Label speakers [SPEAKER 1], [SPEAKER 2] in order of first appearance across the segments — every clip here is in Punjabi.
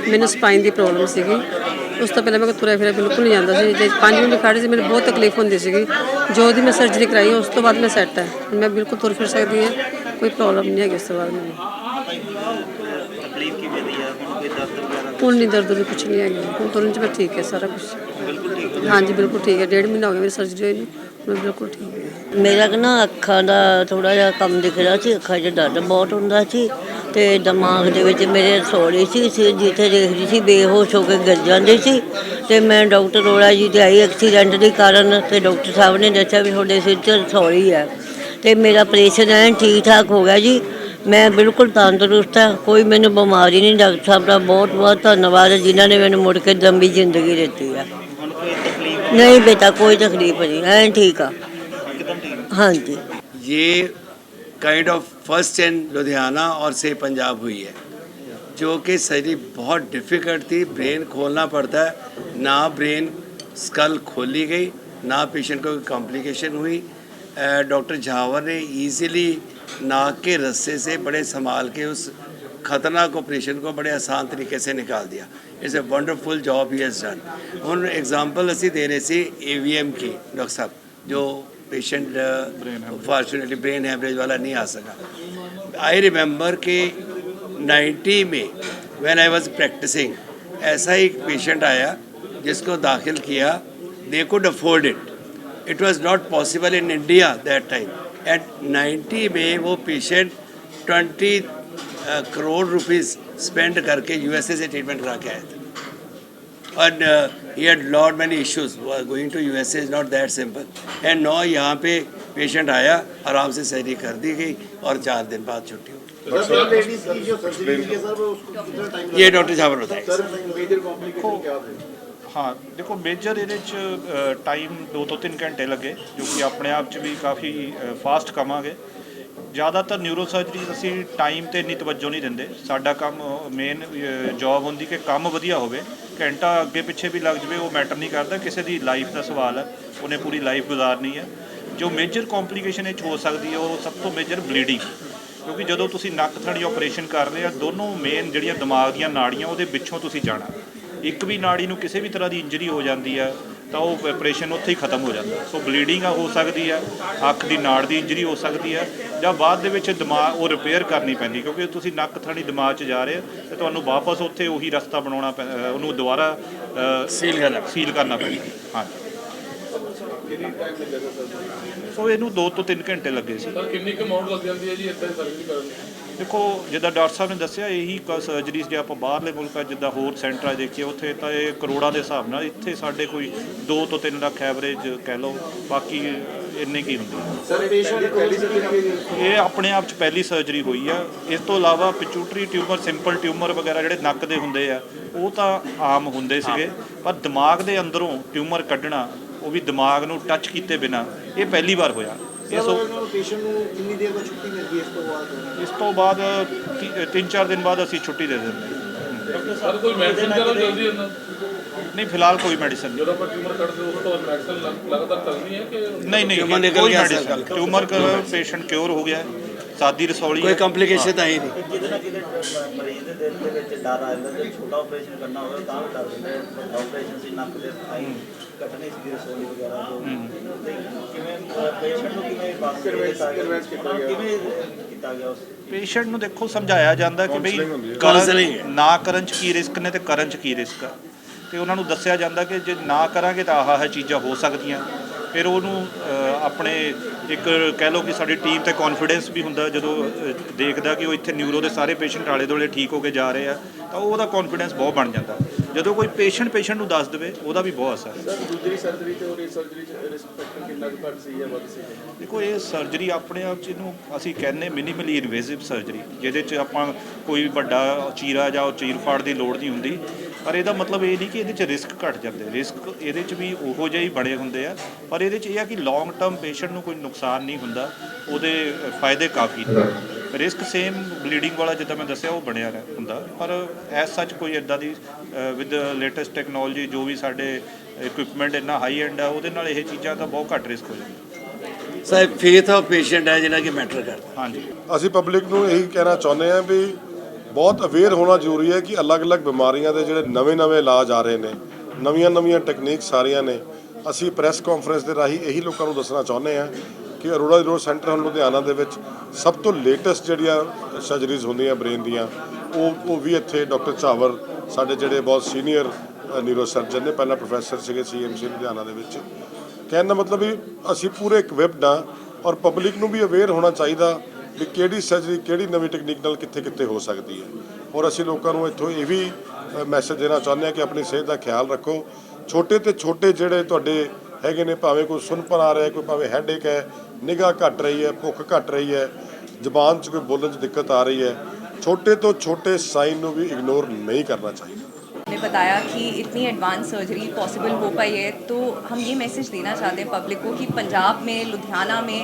[SPEAKER 1] ਮੈਨੂੰ ਸਪਾਈਨ ਦੀ ਪ੍ਰੋਬਲਮ ਸੀਗੀ। ਉਸ ਤੋਂ ਪਹਿਲਾਂ ਮੈਂ ਤੁਰਿਆ ਫਿਰਿਆ ਬਿਲਕੁਲ ਨਹੀਂ ਜਾਂਦਾ ਸੀ। ਜੇ 5 ਮਿੰਟ ਖੜ੍ਹੀ ਸੀ ਮੈਨੂੰ ਬਹੁਤ ਤਕਲੀਫ ਹੁੰਦੀ ਸੀਗੀ। ਜੋ ਦੀ ਮੈਂ ਸਰਜਰੀ ਕਰਾਈ ਉਸ ਤੋਂ ਬਾਅਦ ਮੈਂ ਸੈੱਟ ਹੈ। ਮੈਂ ਬਿਲਕੁਲ ਤੁਰ ਫਿਰ ਸਕਦੀ ਹਾਂ, ਕੋਈ ਪ੍ਰੋਬਲਮ ਨਹੀਂ ਹੈਗੀ ਇਸ ਤੋਂ ਬਾਅਦ ਮੈਨੂੰ।
[SPEAKER 2] ਤਕਲੀਫ ਕਿਵੇਂ ਦੀ ਆ ਹੁਣ, ਕੋਈ ਦਰਦ ਵਗੈਰਾ?
[SPEAKER 1] ਹੁਣ ਨਹੀਂ ਦਰਦ ਦੀ ਕੁਛ ਨਹੀਂ ਹੈਗੀ, ਹੁਣ ਤੁਰਨ 'ਚ ਮੈਂ ਠੀਕ ਹੈ ਸਾਰਾ ਕੁਛ।
[SPEAKER 2] ਬਿਲਕੁਲ ਠੀਕ
[SPEAKER 1] ਹਾਂਜੀ ਬਿਲਕੁਲ ਠੀਕ ਹੈ। 1.5 ਮਹੀਨਾ ਹੋ ਗਿਆ ਮੇਰੀ ਸਰਜਰੀ ਹੋਈ ਨੂੰ, ਮੈਂ ਬਿਲਕੁਲ ਠੀਕ ਹੈ।
[SPEAKER 3] ਮੇਰਾ ਨਾ ਅੱਖਾਂ ਦਾ ਥੋੜ੍ਹਾ ਜਿਹਾ ਕੰਮ ਦਿਖ ਰਿਹਾ ਸੀ, ਅੱਖਾਂ 'ਚ ਦਰਦ ਬਹੁਤ ਹੁੰਦਾ ਸੀ ਅਤੇ ਦਿਮਾਗ ਦੇ ਵਿੱਚ ਮੇਰੇ ਰਸੌਲੀ ਸੀ, ਜਿੱਥੇ ਦੇਖਦੀ ਸੀ ਬੇਹੋਸ਼ ਹੋ ਕੇ ਗਿਰ ਜਾਂਦੀ ਸੀ। ਅਤੇ ਮੈਂ ਡਾਕਟਰ ਅਰੋੜਾ ਜੀ 'ਤੇ ਆਈ ਐਕਸੀਡੈਂਟ ਦੇ ਕਾਰਨ, ਅਤੇ ਡਾਕਟਰ ਸਾਹਿਬ ਨੇ ਦੱਸਿਆ ਵੀ ਤੁਹਾਡੇ ਸਿਰ 'ਚ ਰਸੌਲੀ ਹੈ ਅਤੇ ਮੇਰਾ ਆਪਰੇਸ਼ਨ ਐਨ ਠੀਕ ਠਾਕ ਹੋ ਗਿਆ ਜੀ। ਮੈਂ ਬਿਲਕੁਲ ਤੰਦਰੁਸਤ ਹਾਂ, ਕੋਈ ਮੈਨੂੰ ਬਿਮਾਰੀ ਨਹੀਂ। ਡਾਕਟਰ ਸਾਹਿਬ ਦਾ ਬਹੁਤ ਬਹੁਤ ਧੰਨਵਾਦ ਜਿਨ੍ਹਾਂ ਨੇ ਮੈਨੂੰ ਮੁੜ ਕੇ ਲੰਬੀ ਜ਼ਿੰਦਗੀ ਦਿੱਤੀ ਆ।
[SPEAKER 2] ਹੁਣ ਕੋਈ ਤਕਲੀਫ
[SPEAKER 3] ਨਹੀਂ ਬੇਟਾ, ਕੋਈ ਤਕਲੀਫ ਨਹੀਂ, ਐਨ ਠੀਕ ਆ।
[SPEAKER 2] एकदम ठीक?
[SPEAKER 3] हाँ जी।
[SPEAKER 4] ये kind of first in Ludhiana और से पंजाब हुई है, जो कि सर्जरी बहुत डिफ़िकल्ट थी। ब्रेन खोलना पड़ता है, ना ब्रेन स्कल खोली गई, ना पेशेंट को कॉम्प्लिकेशन हुई। डॉक्टर झावर ने ईज़िली नाक के रस्से से बड़े संभाल के उस खतरनाक ऑपरेशन को बड़े आसान तरीके से निकाल दिया। It's a wonderful job he has done. हुण एग्जाम्पल असी दे रहे सी AVM की, डॉक्टर साहब, जो पेशेंट फॉर्चुनेटली ब्रेन हैमरेज वाला नहीं आ सका। आई रिमेंबर कि 90 में व्हेन आई वाज प्रैक्टिसिंग, ऐसा ही एक पेशेंट आया जिसको दाखिल किया। They could afford it, it was not possible in India that time. At 90 में वो पेशेंट 20 करोड़ रुपीज़ स्पेंड करके USA से ट्रीटमेंट करा के आए थे। And he had lot many issues. Going to USA is not that simple. And now यहाँ पे पेशेंट आया, आराम से सर्जरी कर दी गई और 4 दिन बाद छुट्टी हुई। ये डॉक्टर साहब ने बताया।
[SPEAKER 5] हाँ देखो, मेजर ਇਹਦੇ 'ਚ ਟਾਈਮ 2 ਤੋਂ 3 ਘੰਟੇ ਲੱਗੇ, ਜੋ ਕਿ ਆਪਣੇ ਆਪ 'ਚ ਵੀ ਕਾਫੀ ਫਾਸਟ ਕਵਾਂਗੇ। ਜ਼ਿਆਦਾਤਰ ਨਿਊਰੋ ਸਰਜਰੀ ਅਸੀਂ ਟਾਈਮ 'ਤੇ ਇੰਨੀ ਤਵੱਜੋ ਨਹੀਂ ਦਿੰਦੇ। ਸਾਡਾ ਕੰਮ ਮੇਨ ਜੋਬ ਹੁੰਦੀ ਕਿ ਕੰਮ ਵਧੀਆ ਹੋਵੇ। ਘੰਟਾ ਅੱਗੇ ਪਿੱਛੇ ਵੀ ਲੱਗ ਜਾਵੇ ਉਹ ਮੈਟਰ ਨਹੀਂ ਕਰਦਾ, ਕਿਸੇ ਦੀ ਲਾਈਫ ਦਾ ਸਵਾਲ ਹੈ, ਉਹਨੇ ਪੂਰੀ ਲਾਈਫ ਗੁਜ਼ਾਰਨੀ ਹੈ। ਜੋ ਮੇਜਰ ਕੰਪਲੀਕੇਸ਼ਨ ਇਹ 'ਚ ਹੋ ਸਕਦੀ ਹੈ ਉਹ ਸਭ ਤੋਂ ਮੇਜਰ ਬਲੀਡਿੰਗ, ਕਿਉਂਕਿ ਜਦੋਂ ਤੁਸੀਂ ਨੱਕ ਥਣੀ ਆਪਰੇਸ਼ਨ ਕਰ ਰਹੇ ਆ, ਦੋਨੋਂ ਮੇਨ ਜਿਹੜੀਆਂ ਦਿਮਾਗ ਦੀਆਂ ਨਾੜੀਆਂ ਉਹਦੇ ਪਿੱਛੋਂ ਤੁਸੀਂ ਜਾਣਾ। ਇੱਕ ਵੀ ਨਾੜੀ ਨੂੰ ਕਿਸੇ ਵੀ ਤਰ੍ਹਾਂ ਦੀ ਇੰਜਰੀ ਹੋ ਜਾਂਦੀ ਆ ਤਾਂ ਉਹ ਆਪਰੇਸ਼ਨ ਉੱਥੇ ਹੀ ਖਤਮ ਹੋ ਜਾਂਦਾ। ਸੋ ਬਲੀਡਿੰਗ ਹੋ ਸਕਦੀ ਹੈ, ਅੱਖ ਦੀ ਨਾੜ ਦੀ ਇੰਜਰੀ ਹੋ ਸਕਦੀ ਹੈ, ਜਾਂ ਬਾਅਦ ਦੇ ਵਿੱਚ ਦਿਮਾਗ ਉਹ ਰਿਪੇਅਰ ਕਰਨੀ ਪੈਂਦੀ, ਕਿਉਂਕਿ ਤੁਸੀਂ ਨੱਕ ਥਣੀ ਦਿਮਾਗ 'ਚ ਜਾ ਰਹੇ ਹੋ ਅਤੇ ਤੁਹਾਨੂੰ ਵਾਪਸ ਉੱਥੇ ਉਹੀ ਰਸਤਾ ਬਣਾਉਣਾ ਪੈਂਦਾ, ਉਹਨੂੰ ਦੁਬਾਰਾ ਸੀਲ ਕਰਨਾ ਪੈਂਦਾ। ਹਾਂਜੀ, ਸੋ ਇਹਨੂੰ 2 ਤੋਂ 3 ਘੰਟੇ ਲੱਗੇ ਸੀ।
[SPEAKER 6] ਕਿੰਨੀ ਕੁ ਅਮਾਊਂਟ ਲੱਗ ਜਾਂਦੀ ਹੈ ਜੀ ਇੱਦਾਂ ਸਰਜਰੀ ਕਰਨ ਦੀ?
[SPEAKER 5] ਦੇਖੋ, ਜਿੱਦਾਂ ਡਾਕਟਰ ਸਾਹਿਬ ਨੇ ਦੱਸਿਆ, ਇਹੀ ਸਰਜਰੀਜ਼ ਜੇ ਆਪਾਂ ਬਾਹਰਲੇ ਮੁਲਕਾਂ ਜਿੱਦਾਂ ਹੋਰ ਸੈਂਟਰਾਂ ਦੇਖੀਏ ਉੱਥੇ ਤਾਂ ਇਹ ਕਰੋੜਾਂ ਦੇ ਹਿਸਾਬ ਨਾਲ, ਇੱਥੇ ਸਾਡੇ ਕੋਈ 2 ਤੋਂ 3 ਲੱਖ ਐਵਰੇਜ ਕਹਿ ਲਓ, ਬਾਕੀ ਇੰਨੇ ਕੀ ਹੁੰਦੀ ਹੈ। ਇਹ ਆਪਣੇ ਆਪ 'ਚ ਪਹਿਲੀ ਸਰਜਰੀ ਹੋਈ ਆ। ਇਸ ਤੋਂ ਇਲਾਵਾ ਪਿਚੂਟਰੀ ਟਿਊਮਰ, ਸਿੰਪਲ ਟਿਊਮਰ ਵਗੈਰਾ ਜਿਹੜੇ ਨੱਕ ਦੇ ਹੁੰਦੇ ਆ ਉਹ ਤਾਂ ਆਮ ਹੁੰਦੇ ਸੀਗੇ, ਪਰ ਦਿਮਾਗ ਦੇ ਅੰਦਰੋਂ ਟਿਊਮਰ ਕੱਢਣਾ, ਉਹ ਵੀ ਦਿਮਾਗ ਨੂੰ ਟੱਚ ਕੀਤੇ ਬਿਨਾਂ, ਇਹ ਪਹਿਲੀ ਵਾਰ ਹੋਇਆ।
[SPEAKER 2] ਪੇਸ਼ੈਂਟ ਨੂੰ ਕਿੰਨੀ ਦੇਰ ਬਾਅਦ ਛੁੱਟੀ ਮਿਲਦੀ ਹੈ
[SPEAKER 5] ਇਸ ਤੋਂ ਬਾਅਦ 3-4 ਦਿਨ ਬਾਅਦ ਅਸੀਂ ਛੁੱਟੀ ਦੇ ਦਿੰਦੇ ਹਾਂ।
[SPEAKER 6] ਸਰ ਕੋਈ ਮੈਡੀਸਿਨ ਚਲੋ ਜਲਦੀ ਹੁੰਦਾ?
[SPEAKER 5] ਨਹੀਂ, ਫਿਲਹਾਲ ਕੋਈ ਮੈਡੀਸਨ
[SPEAKER 6] ਜਦੋਂ ਆਪਾਂ ਟਿਊਮਰ ਕੱਢਦੇ ਉਸ ਤੋਂ ਮੈਡੀਸਿਨ ਲਗਾਤਾਰ ਚੱਲਦੀ ਹੈ ਕਿ
[SPEAKER 5] ਨਹੀਂ ਕੋਈ ਮੈਡੀਸਿਨ। ਟਿਊਮਰ ਪੇਸ਼ੈਂਟ ਕਿਉਰ ਹੋ ਗਿਆ, ਸਾਦੀ ਰਸੌਲੀ,
[SPEAKER 4] कोई कॉम्प्लिकेशन आई नहीं।
[SPEAKER 2] ਜਿਹਦੇ ਨਾਲ ਕਿਤੇ ਮਰੀਜ਼ ਦੇ ਦਿਲ ਦੇ ਵਿੱਚ ਡਰ ਆ ਜਾਂਦਾ, ਜੇ ਛੋਟਾ ਆਪਰੇਸ਼ਨ ਕਰਨਾ ਹੋਵੇ ਤਾਂ ਵੀ ਡਰ ਦਿੰਦੇ। ਵੱਡਾ ਆਪਰੇਸ਼ਨ ਸੀ, ਨੱਕ ਦੇ ਆਈ ਕੱਟਣੀ ਸੀ ਰਸੌਲੀ ਵਗੈਰਾ, ਕਿਵੇਂ ਪੇਸ਼ੈਂਟ ਨੂੰ ਕਿਵੇਂ ਕਿਵੇਂ ਕੀਤਾ ਗਿਆ? ਉਸ
[SPEAKER 5] ਪੇਸ਼ੈਂਟ ਨੂੰ ਦੇਖੋ ਸਮਝਾਇਆ ਜਾਂਦਾ ਕਿ ਬਈ ਨਾ ਕਰਨ 'ਚ ਕੀ ਰਿਸਕ ਨੇ ਤੇ ਕਰਨ 'ਚ ਕੀ ਰਿਸਕ ਆ, ਅਤੇ ਉਹਨਾਂ ਨੂੰ ਦੱਸਿਆ ਜਾਂਦਾ ਕਿ ਜੇ ਨਾ ਕਰਾਂਗੇ ਤਾਂ ਆਹ ਚੀਜ਼ਾਂ ਹੋ ਸਕਦੀਆਂ। ਫਿਰ ਉਹਨੂੰ ਆਪਣੇ ਇੱਕ ਕਹਿ ਲਓ ਕਿ ਸਾਡੀ ਟੀਮ 'ਤੇ ਕੌਨਫੀਡੈਂਸ ਵੀ ਹੁੰਦਾ, ਜਦੋਂ ਦੇਖਦਾ ਕਿ ਉਹ ਇੱਥੇ ਨਿਊਰੋ ਦੇ ਸਾਰੇ ਪੇਸ਼ੈਂਟ ਆਲੇ ਦੁਆਲੇ ਠੀਕ ਹੋ ਕੇ ਜਾ ਰਹੇ ਆ ਤਾਂ ਉਹਦਾ ਕੌਨਫੀਡੈਂਸ ਬਹੁਤ ਬਣ ਜਾਂਦਾ। ਜਦੋਂ ਕੋਈ ਪੇਸ਼ੈਂਟ ਨੂੰ ਦੱਸ ਦੇਵੇ ਉਹਦਾ ਵੀ ਬਹੁਤ ਅਸਰ।
[SPEAKER 6] ਸਰ ਦੂਜੀ ਸਰਜਰੀ ਤੇ ਹੋਰ ਸਰਜਰੀ 'ਚ ਰਿਸਕ ਫੈਕਟਰ ਕਿੰਨਾ ਕੁ ਘੱਟ ਸੀ ਜਾਂ ਵੱਧ ਸੀ?
[SPEAKER 5] ਦੇਖੋ, ਇਹ ਸਰਜਰੀ ਆਪਣੇ ਆਪ 'ਚ ਇਹਨੂੰ ਅਸੀਂ ਕਹਿੰਦੇ ਮਿਨੀਮਲੀ ਇਨਵੇਸਿਵ ਸਰਜਰੀ, ਜਿਹਦੇ 'ਚ ਆਪਾਂ ਕੋਈ ਵੱਡਾ ਚੀਰਾ ਜਾਂ ਚੀਰ ਫਾੜ ਦੀ ਲੋੜ ਨਹੀਂ ਹੁੰਦੀ। ਪਰ ਇਹਦਾ ਮਤਲਬ ਇਹ ਨਹੀਂ ਕਿ ਇਹਦੇ 'ਚ ਰਿਸਕ ਘੱਟ ਜਾਂਦੇ, ਰਿਸਕ ਇਹਦੇ 'ਚ ਵੀ ਉਹੋ ਜਿਹੇ ਹੀ ਬਣੇ ਹੁੰਦੇ ਆ, ਪਰ ਇਹਦੇ 'ਚ ਇਹ ਆ ਕਿ ਲੌਂਗ ਟਰਮ ਪੇਸ਼ੈਂਟ ਨੂੰ ਕੋਈ ਨੁਕਸਾਨ ਨਹੀਂ ਹੁੰਦਾ, ਉਹਦੇ ਫਾਇਦੇ ਕਾਫੀ ਨੇ। ਰਿਸਕ ਸੇਮ ਬਲੀਡਿੰਗ ਵਾਲਾ ਜਿੱਦਾਂ ਮੈਂ ਦੱਸਿਆ ਉਹ ਬਣਿਆ ਹੁੰਦਾ, ਪਰ ਐਸ ਸੱਚ ਕੋਈ ਇੱਦਾਂ ਦੀ ਵਿਦ ਲੇਟੈਸਟ ਟੈਕਨੋਲੋਜੀ ਜੋ ਵੀ ਸਾਡੇ ਇਕੁਇਪਮੈਂਟ ਇੰਨਾ ਹਾਈ ਐਂਡ ਆ, ਉਹਦੇ ਨਾਲ ਇਹ ਚੀਜ਼ਾਂ ਦਾ ਬਹੁਤ ਘੱਟ ਰਿਸਕ ਹੋ ਜਾਂਦਾ।
[SPEAKER 4] ਸਾਹਿਬ ਫੇਥ ਆਫ ਪੇਸ਼ੈਂਟ ਹੈ ਜਿਹੜਾ ਕਿ ਮੈਟਰ ਕਰਦਾ।
[SPEAKER 5] ਹਾਂਜੀ,
[SPEAKER 7] ਅਸੀਂ ਪਬਲਿਕ ਨੂੰ ਇਹੀ ਕਹਿਣਾ ਚਾਹੁੰਦੇ ਹਾਂ ਵੀ ਬਹੁਤ ਅਵੇਅਰ ਹੋਣਾ ਜ਼ਰੂਰੀ ਹੈ ਕਿ ਅਲੱਗ-ਅਲੱਗ ਬਿਮਾਰੀਆਂ ਦੇ ਜਿਹੜੇ ਨਵੇਂ-ਨਵੇਂ ਇਲਾਜ ਆ ਰਹੇ ਨੇ, ਨਵੀਆਂ-ਨਵੀਆਂ ਟੈਕਨੀਕ ਸਾਰੀਆਂ ਨੇ। ਅਸੀਂ ਪ੍ਰੈਸ ਕਾਨਫਰੰਸ ਦੇ ਰਾਹੀਂ ਇਹੀ ਲੋਕਾਂ ਨੂੰ ਦੱਸਣਾ ਚਾਹੁੰਦੇ ਹਾਂ ਕਿ ਅਰੋੜਾ ਨਿਊਰੋ ਸੈਂਟਰ ਹੁਣ ਲੁਧਿਆਣਾ ਦੇ ਵਿੱਚ ਸਭ ਤੋਂ ਲੇਟੈਸਟ ਜਿਹੜੀਆਂ ਸਰਜਰੀਜ਼ ਹੁੰਦੀਆਂ ਬ੍ਰੇਨ ਦੀਆਂ ਉਹ ਵੀ ਇੱਥੇ ਡਾਕਟਰ ਝਾਵਰ ਸਾਡੇ ਜਿਹੜੇ ਬਹੁਤ ਸੀਨੀਅਰ ਨਿਊਰੋ ਸਰਜਨ ਨੇ, ਪਹਿਲਾਂ ਪ੍ਰੋਫੈਸਰ ਸੀਗੇ CMC ਲੁਧਿਆਣਾ ਦੇ ਵਿੱਚ। ਕਹਿਣ ਦਾ ਮਤਲਬ ਵੀ ਅਸੀਂ ਪੂਰੇ ਇਕਵਿਪਡ ਹਾਂ ਔਰ ਪਬਲਿਕ ਨੂੰ ਵੀ ਅਵੇਅਰ ਹੋਣਾ ਚਾਹੀਦਾ ਵੀ ਕਿਹੜੀ ਸਰਜਰੀ ਕਿਹੜੀ ਨਵੀਂ ਟੈਕਨੀਕ ਨਾਲ ਕਿੱਥੇ ਹੋੋ ਸਕਦੀ ਹੈ। ਔਰ ਅਸੀਂ ਲੋਕਾਂ ਨੂੰ ਇੱਥੋਂ ਇਹ ਵੀ ਮੈਸੇਜ ਦੇਣਾ ਚਾਹੁੰਦੇ ਹਾਂ ਕਿ ਆਪਣੀ ਸਿਹਤ ਦਾ ਖਿਆਲ ਰੱਖੋ। ਛੋਟੇ ਤੋਂ ਛੋਟੇ ਜਿਹੜੇ ਤੁਹਾਡੇ ਹੈਗੇ ਨੇ, ਭਾਵੇਂ ਕੋਈ ਸੁੰਨਪਨ ਆ ਰਿਹਾ, ਕੋਈ ਭਾਵੇਂ ਹੈਡੇਕ ਹੈ, ਨਿਗਾਹ ਘਟ ਰਹੀ ਹੈ, ਭੁੱਖ ਘਟ ਰਹੀ ਹੈ, ਜ਼ੁਬਾਨ 'ਚ ਕੋਈ ਬੋਲਣ 'ਚ ਦਿੱਕਤ ਆ ਰਹੀ ਹੈ, छोटे तो छोटे साइन भी इग्नोर नहीं करना चाहिए।
[SPEAKER 8] ने बताया कि इतनी एडवांस सर्जरी पॉसिबल हो पाई है, तो हम ये मैसेज देना चाहते हैं पब्लिक को कि पंजाब में, लुधियाना में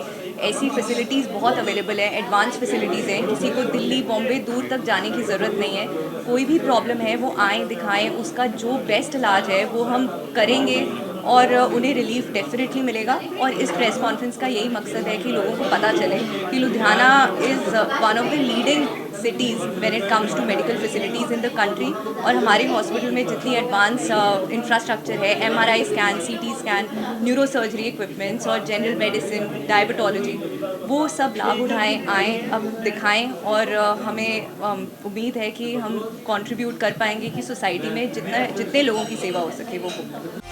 [SPEAKER 8] ऐसी फैसिलिटीज़ बहुत अवेलेबल है, एडवांस फैसिलिटीज़ हैं। किसी को दिल्ली बॉम्बे दूर तक जाने की ज़रूरत नहीं है। कोई भी प्रॉब्लम है वो आएँ दिखाएँ, उसका जो बेस्ट इलाज है वो हम करेंगे और उन्हें रिलीफ डेफिनेटली मिलेगा। और इस प्रेस कॉन्फ्रेंस का यही मकसद है कि लोगों को पता चले कि Ludhiana is one of the leading cities when it comes to medical facilities in the country. और हमारे हॉस्पिटल में जितनी एडवांस इंफ्रास्ट्रक्चर है, MRI scan, CT scan, neuro surgery equipments और जनरल मेडिसिन, डायबिटोलॉजी, वो सब लाभ उठाएँ, आएँ, अब दिखाएँ। और हमें उम्मीद है कि हम कंट्रीब्यूट कर पाएंगे कि सोसाइटी में जितने लोगों की सेवा हो सके वो हो।